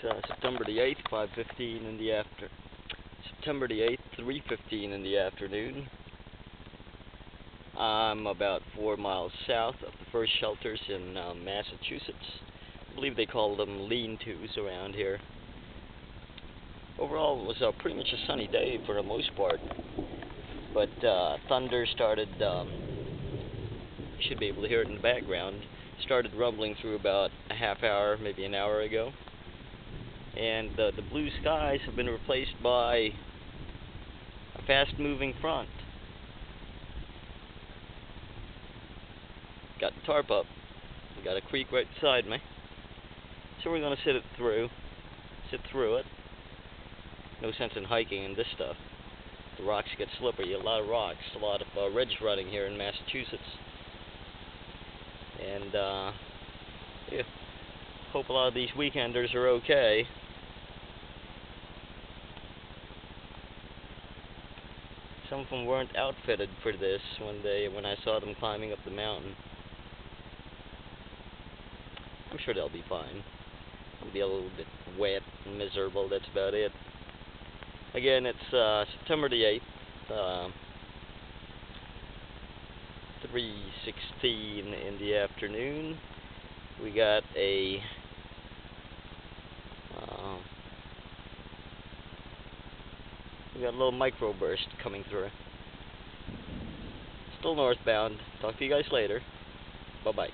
September the 8th, 5:15 in the September the 8th, 3:15 in the afternoon. I'm about 4 miles south of the first shelters in Massachusetts. I believe they call them lean-tos around here. Overall, it was pretty much a sunny day for the most part, but thunder started, you should be able to hear it in the background, started rumbling through about a half hour, maybe an hour ago. And the blue skies have been replaced by a fast-moving front. Got the tarp up. Got a creek right beside me. So we're going to sit through it. No sense in hiking in this stuff. The rocks get slippery. A lot of rocks. A lot of ridge running here in Massachusetts. And yeah, hope a lot of these weekenders are okay. Some of them weren't outfitted for this when I saw them climbing up the mountain. I'm sure they'll be fine. It'll be a little bit wet and miserable, that's about it. Again, it's September the 8th, 3:16 in the afternoon. We got a little microburst coming through. Still northbound. Talk to you guys later. Bye-bye.